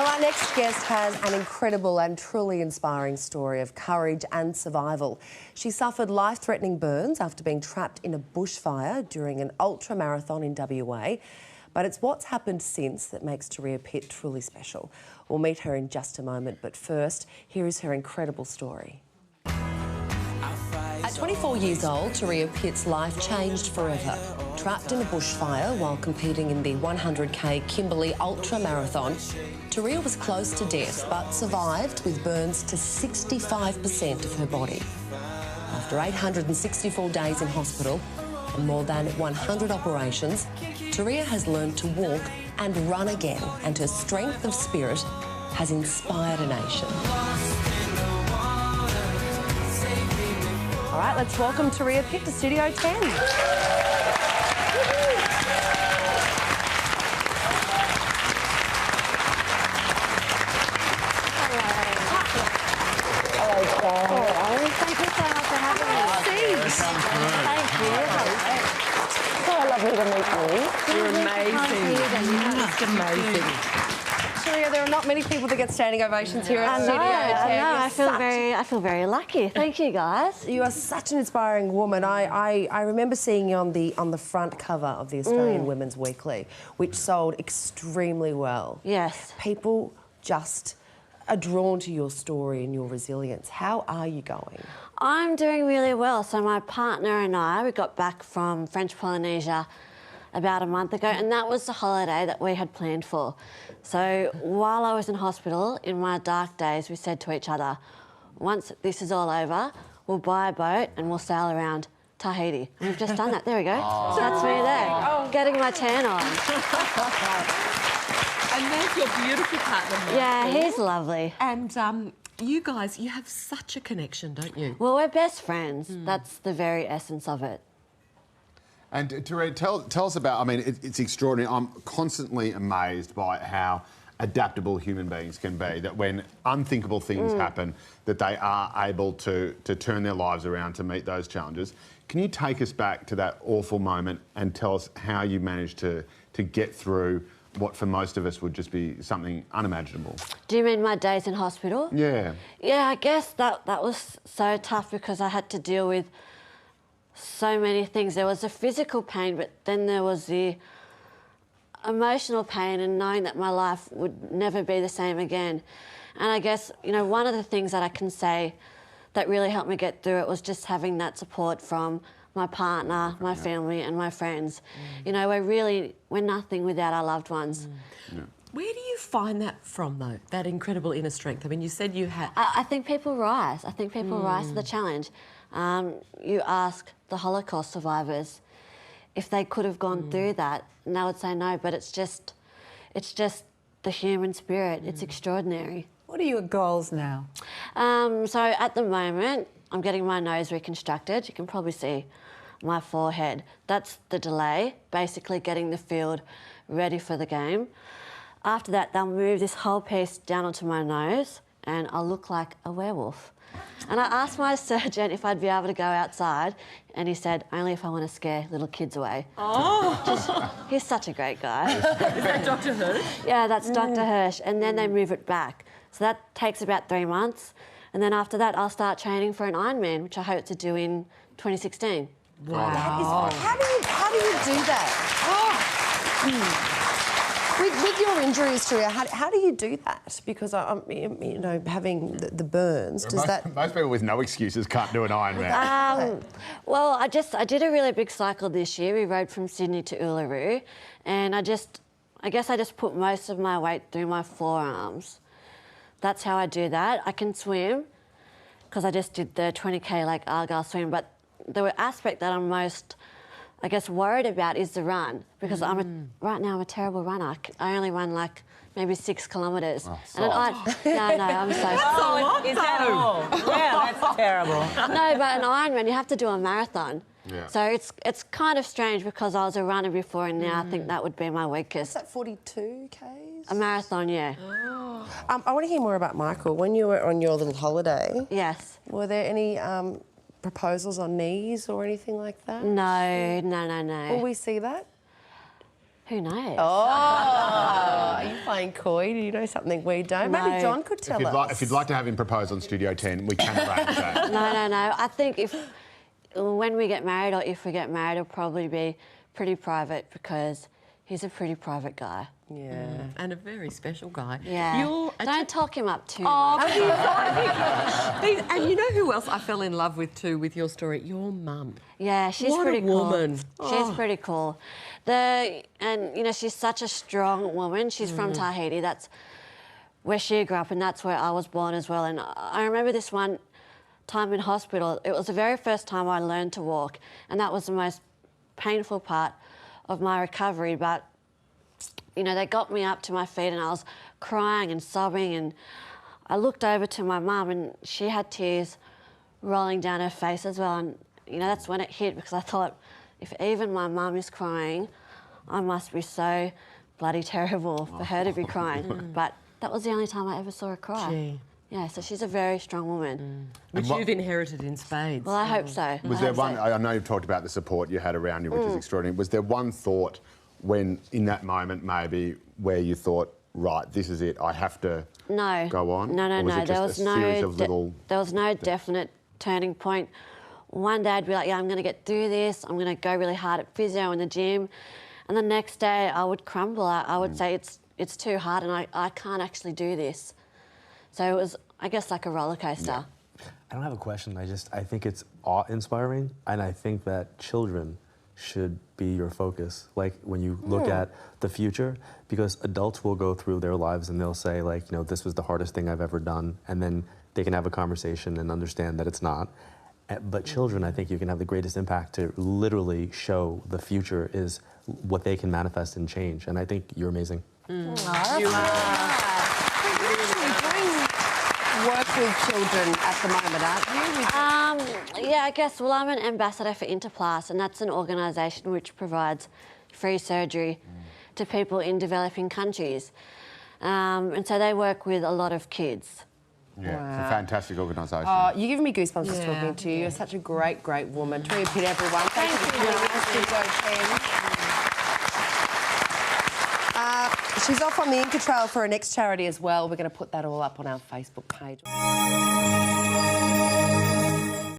Well, our next guest has an incredible and truly inspiring story of courage and survival. She suffered life-threatening burns after being trapped in a bushfire during an ultra-marathon in WA. But it's what's happened since that makes Turia Pitt truly special. We'll meet her in just a moment, but first, here is her incredible story. At 24 years old, Turia Pitt's life changed forever. Trapped in a bushfire while competing in the 100k Kimberley Ultra Marathon, Turia was close to death but survived with burns to 65% of her body. After 864 days in hospital and more than 100 operations, Turia has learned to walk and run again, and her strength of spirit has inspired a nation. All right, let's welcome Turia Pitt to Studio 10. Thank you so much for having me. Thank you. So lovely to meet you. You're amazing. Just amazing. Turia, there are not many people that get standing ovations here at Studio 10. I feel very lucky. Thank you, guys. You are such an inspiring woman. I remember seeing you on the front cover of the Australian Women's Weekly, which sold extremely well. Yes. People just are drawn to your story and your resilience. How are you going? I'm doing really well. So my partner and I, we got back from French Polynesia about a month ago, and that was the holiday that we had planned for. So while I was in hospital, in my dark days, we said to each other, once this is all over, we'll buy a boat and we'll sail around Tahiti. And we've just done that. There we go. Oh. That's me there, getting my tan on. And there's your beautiful partner, Michael. Yeah, he's lovely. And you guys, you have such a connection, don't you? Well, we're best friends. That's the very essence of it. And Turia, tell us about, I mean, it's extraordinary. I'm constantly amazed by how adaptable human beings can be, that when unthinkable things happen, that they are able to turn their lives around to meet those challenges. Can you take us back to that awful moment and tell us how you managed to get through what for most of us would just be something unimaginable? Do you mean my days in hospital? Yeah. Yeah, I guess that was so tough because I had to deal with so many things. There was the physical pain, but then there was the emotional pain and knowing that my life would never be the same again. And I guess, you know, one of the things that I can say that really helped me get through it was just having that support from my partner, my family and my friends. You know, we're nothing without our loved ones. Where do you find that from, though, that incredible inner strength? I mean, you said you had... I think people rise. I think people rise to the challenge. You ask the Holocaust survivors if they could have gone through that, and they would say no, but it's just the human spirit. It's extraordinary. What are your goals now? So at the moment, I'm getting my nose reconstructed. You can probably see my forehead. That's the delay, basically getting the field ready for the game. After that, they'll move this whole piece down onto my nose and I'll look like a werewolf. And I asked my surgeon if I'd be able to go outside, and he said, only if I want to scare little kids away. Oh! He's such a great guy. Is that Dr. Hirsch? Yeah, that's Dr. Hirsch. And then they move it back. So that takes about 3 months. And then after that, I'll start training for an Ironman, which I hope to do in 2016. Wow. How do you do that? With your injuries, Turia, how do you do that? Because, you know, having the burns, does Most people with no excuses can't do an Ironman. Well, I did a really big cycle this year. We rode from Sydney to Uluru, and I guess I just put most of my weight through my forearms. That's how I do that. I can swim, because I just did the 20k Lake Argyle swim, but the aspect that I'm most, I guess, worried about is the run, because right now I'm a terrible runner. I only run like maybe 6 kilometres. Oh, I'm so Is that all? Yeah, that's terrible. No, but an Ironman, you have to do a marathon. Yeah. So it's kind of strange because I was a runner before and now I think that would be my weakest. Is that 42 Ks? A marathon, yeah. Oh. I want to hear more about Michael. When you were on your little holiday... Yes. Were there any proposals on knees or anything like that? No. Will we see that? Who knows? Oh, are you playing coy? Do you know something we don't? No. Maybe John could tell us. If you'd like to have him propose on Studio 10, we can arrange that. No. I think when we get married, or if we get married, it'll probably be pretty private because he's a pretty private guy. Yeah. And a very special guy. Yeah. Don't talk him up too much. Oh, and you know who else I fell in love with too with your story? Your mum. Yeah, she's What pretty a woman. cool. She's pretty cool. And you know, she's such a strong woman. She's from Tahiti. That's where she grew up, and that's where I was born as well. And I remember this one time in hospital. It was the very first time I learned to walk, and that was the most painful part of my recovery. But you know, they got me up to my feet, and I was crying and sobbing, and I looked over to my mum, and she had tears rolling down her face as well. And you know, that's when it hit, because I thought, if even my mum is crying, I must be so bloody terrible for her to be crying. But that was the only time I ever saw her cry. Gee. Yeah, so she's a very strong woman. Which you've inherited in spades. Well, I hope so. Was there one, I know you've talked about the support you had around you, which is extraordinary. Was there one thought when, in that moment maybe, where you thought, right, this is it, I have to go on? No. Or was it just a series of little... There was no definite turning point. One day I'd be like, yeah, I'm going to get through this. I'm going to go really hard at physio in the gym. And the next day I would crumble. I would say it's too hard and I can't actually do this. So it was, I guess, like a roller coaster. Yeah. I don't have a question. I think it's awe-inspiring, and I think that children should be your focus. Like, when you look at the future, because adults will go through their lives and they'll say, like, you know, this was the hardest thing I've ever done, and then they can have a conversation and understand that it's not. But children, I think you can have the greatest impact to literally show the future is what they can manifest and change, and I think you're amazing. You work with children at the moment, aren't you? Yeah, I guess. Well, I'm an ambassador for Interplast, and that's an organisation which provides free surgery to people in developing countries. And so they work with a lot of kids. Yeah, it's a fantastic organisation. Oh, you're giving me goosebumps just talking to you. You're such a great, great woman. Turia Pitt, everyone. Thank you for joining us, Studio 10. She's off on the Inca Trail for her next charity as well. We're going to put that all up on our Facebook page.